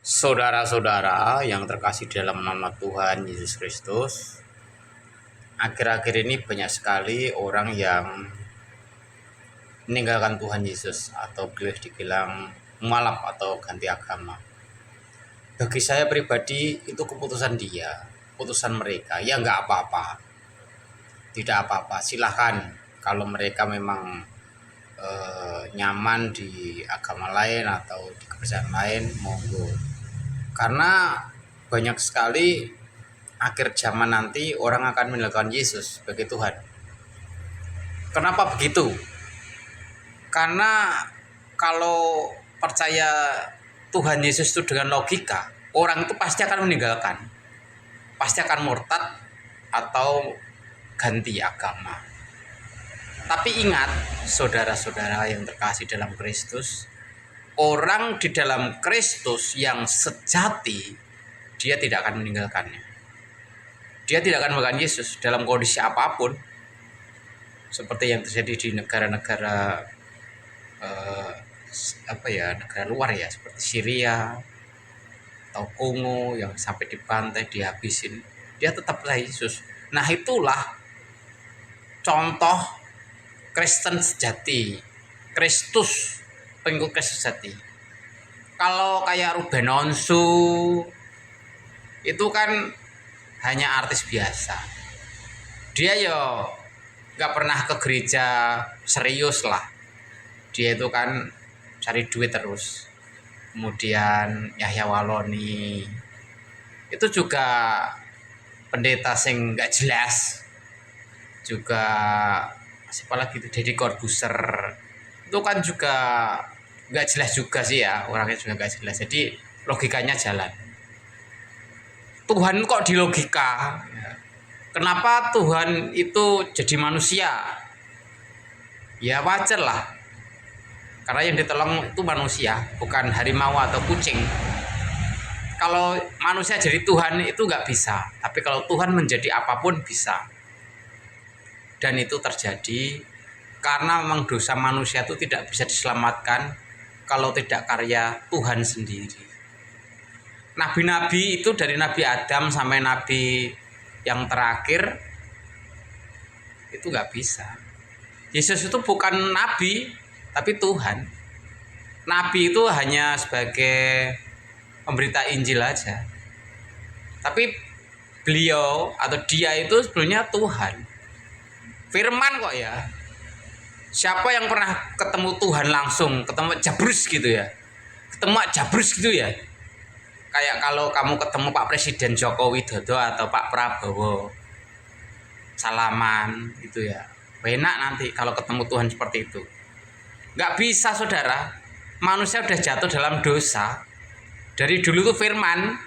Saudara-saudara yang terkasih dalam nama Tuhan Yesus Kristus, akhir-akhir ini banyak sekali orang yang meninggalkan Tuhan Yesus atau boleh dibilang mualaf atau ganti agama. Bagi saya pribadi itu keputusan dia, keputusan mereka. Ya nggak apa-apa, tidak apa-apa. Silahkan kalau mereka memang nyaman di agama lain atau di kepercayaan lain, monggo. Karena banyak sekali akhir zaman nanti orang akan meninggalkan Yesus sebagai Tuhan. Kenapa begitu? Karena kalau percaya Tuhan Yesus itu dengan logika, orang itu pasti akan meninggalkan, pasti akan murtad atau ganti agama. Tapi ingat, saudara-saudara yang terkasih dalam Kristus, orang di dalam Kristus yang sejati, dia tidak akan meninggalkannya. Dia tidak akan meninggalkan Yesus dalam kondisi apapun, seperti yang terjadi di negara-negara negara luar ya, seperti Syria atau Kongo yang sampai dibantai, dihabisin. Dia tetap percaya Yesus. Nah, itulah contoh Kristen sejati, Kristus, pengikut Kristus sejati. Kalau kayak Ruben Onsu itu kan hanya artis biasa. Dia yo nggak pernah ke gereja serius lah. Dia itu kan cari duit terus. Kemudian Yahya Waloni itu juga pendeta sing nggak jelas. Juga siapa lagi itu, Deddy Corbuzier itu kan juga nggak jelas juga sih ya, orangnya juga nggak jelas. Jadi logikanya jalan. Tuhan kok di logika? Kenapa Tuhan itu jadi manusia? Ya wajar lah, karena yang ditolong itu manusia, bukan harimau atau kucing. Kalau manusia jadi Tuhan itu nggak bisa, tapi kalau Tuhan menjadi apapun bisa. Dan itu terjadi karena memang dosa manusia itu tidak bisa diselamatkan kalau tidak karya Tuhan sendiri. Nabi-nabi itu dari Nabi Adam sampai Nabi yang terakhir itu nggak bisa. Yesus itu bukan Nabi, tapi Tuhan. Nabi itu hanya sebagai pemberita Injil aja. Tapi beliau atau dia itu sebenarnya Tuhan. Firman kok ya. Siapa yang pernah ketemu Tuhan langsung, ketemu Jabrus gitu ya, ketemu Jabrus gitu ya. Kayak kalau kamu ketemu Pak Presiden Joko Widodo atau Pak Prabowo, salaman gitu ya. Enak nanti kalau ketemu Tuhan seperti itu. Nggak bisa, saudara. Manusia udah jatuh dalam dosa. Dari dulu tuh firman.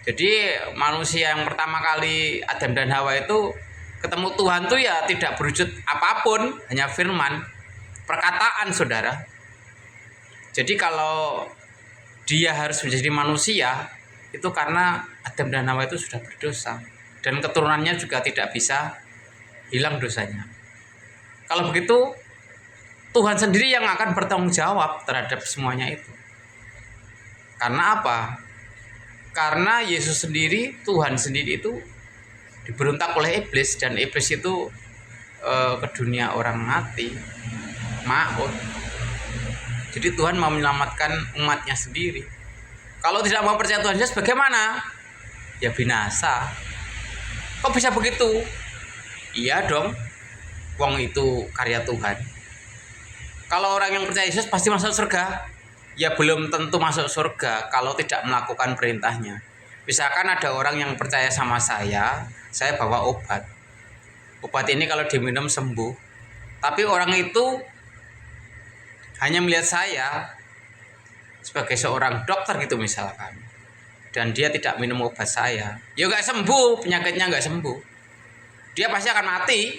Jadi manusia yang pertama kali Adam dan Hawa itu ketemu Tuhan tuh ya tidak berwujud apapun, hanya firman, perkataan, saudara. Jadi kalau dia harus menjadi manusia, itu karena Adam dan Hawa itu sudah berdosa. Dan keturunannya juga tidak bisa hilang dosanya. Kalau begitu, Tuhan sendiri yang akan bertanggung jawab terhadap semuanya itu. Karena apa? Karena Yesus sendiri, Tuhan sendiri itu diberontak oleh iblis, dan iblis itu ke dunia orang mati, maut. Jadi Tuhan mau menyelamatkan umatnya sendiri. Kalau tidak mau percaya Tuhan Yesus, bagaimana? Ya binasa. Kok bisa begitu? Iya dong, wong itu karya Tuhan. Kalau orang yang percaya Yesus pasti masuk surga? Ya belum tentu masuk surga kalau tidak melakukan perintahnya. Misalkan ada orang yang percaya sama saya bawa obat. Obat ini kalau diminum sembuh. Tapi orang itu hanya melihat saya sebagai seorang dokter gitu misalkan. Dan dia tidak minum obat saya. Ya nggak sembuh, penyakitnya nggak sembuh. Dia pasti akan mati.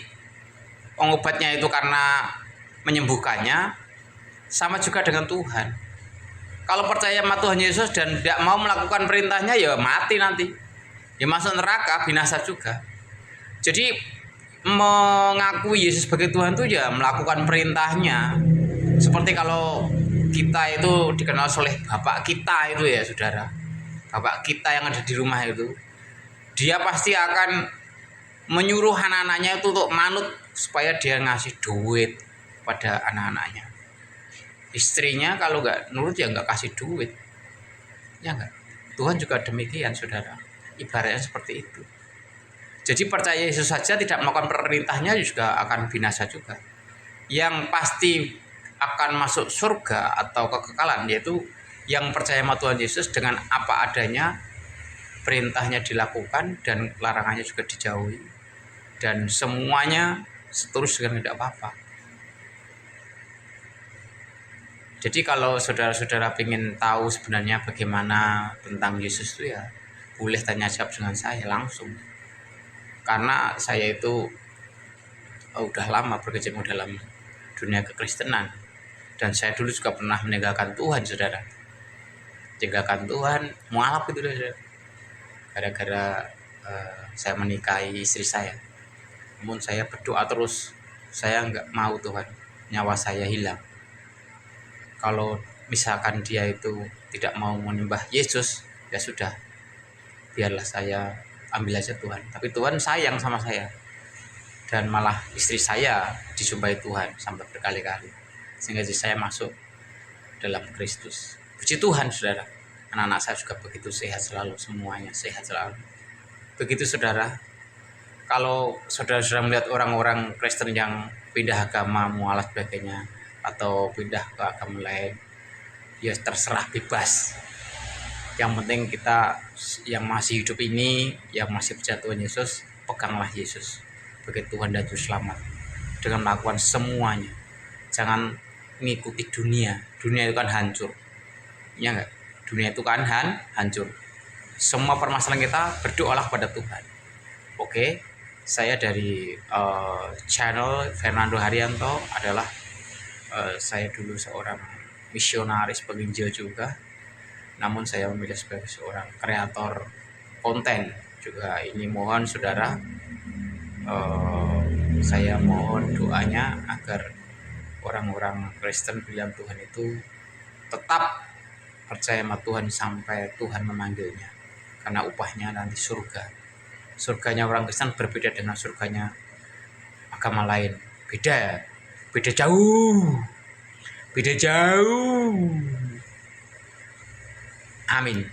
Obatnya itu karena menyembuhkannya. Sama juga dengan Tuhan. Kalau percaya sama Tuhan Yesus dan tidak mau melakukan perintahnya, ya mati nanti. Ya masuk neraka, binasa juga. Jadi mengakui Yesus sebagai Tuhan itu ya melakukan perintahnya. Seperti kalau kita itu dikenal oleh Bapak kita itu ya, saudara. bapak kita yang ada di rumah itu, dia pasti akan menyuruh anak-anaknya itu untuk manut supaya dia ngasih duit pada anak-anaknya. Istrinya kalau nggak nurut ya nggak kasih duit, ya nggak. Tuhan juga demikian, saudara. Ibaratnya seperti itu. Jadi percaya Yesus saja tidak melakukan perintahnya juga akan binasa juga. Yang pasti akan masuk surga atau kekekalan yaitu yang percaya sama Tuhan Yesus dengan apa adanya, perintahnya dilakukan dan larangannya juga dijauhi, dan semuanya seterus dengan tidak apa-apa. Jadi kalau saudara-saudara ingin tahu sebenarnya bagaimana tentang Yesus itu ya boleh tanya jawab dengan saya langsung. Karena saya itu udah lama berkecimpung dalam dunia kekristenan, dan saya dulu juga pernah meninggalkan Tuhan, saudara. Tinggalkan Tuhan, mualaf itu saudara. Gara-gara saya menikahi istri saya. Namun saya berdoa terus, saya nggak mau Tuhan nyawa saya hilang. Kalau misalkan dia itu tidak mau menyembah Yesus, ya sudah, biarlah saya ambil aja Tuhan. Tapi Tuhan sayang sama saya, dan malah istri saya dijumpai Tuhan sampai berkali-kali, sehingga saya masuk dalam Kristus. Puji Tuhan, saudara. Anak-anak saya juga begitu sehat selalu, semuanya sehat selalu. Begitu, saudara. Kalau saudara-saudara melihat orang-orang Kristen yang pindah agama, mualaf sebagainya, atau pindah ke agama lain, ya terserah, bebas. Yang penting kita yang masih hidup ini, yang masih percaya Tuhan Yesus, peganglah Yesus sebagai Tuhan dan Juru Selamat dengan melakukan semuanya. Jangan mengikuti dunia. Dunia itu kan hancur, ya enggak? Dunia itu kan hancur. Semua permasalahan kita berdoalah pada Tuhan. Oke, saya dari channel Fernando Haryanto adalah saya dulu seorang misionaris penginjil juga. Namun saya memilih sebagai seorang kreator konten juga. Ini mohon saudara, saya mohon doanya agar orang-orang Kristen pilihan Tuhan itu tetap percaya sama Tuhan sampai Tuhan memanggilnya, karena upahnya nanti surga. Surganya orang Kristen berbeda dengan surganya agama lain. Beda jauh. Amin.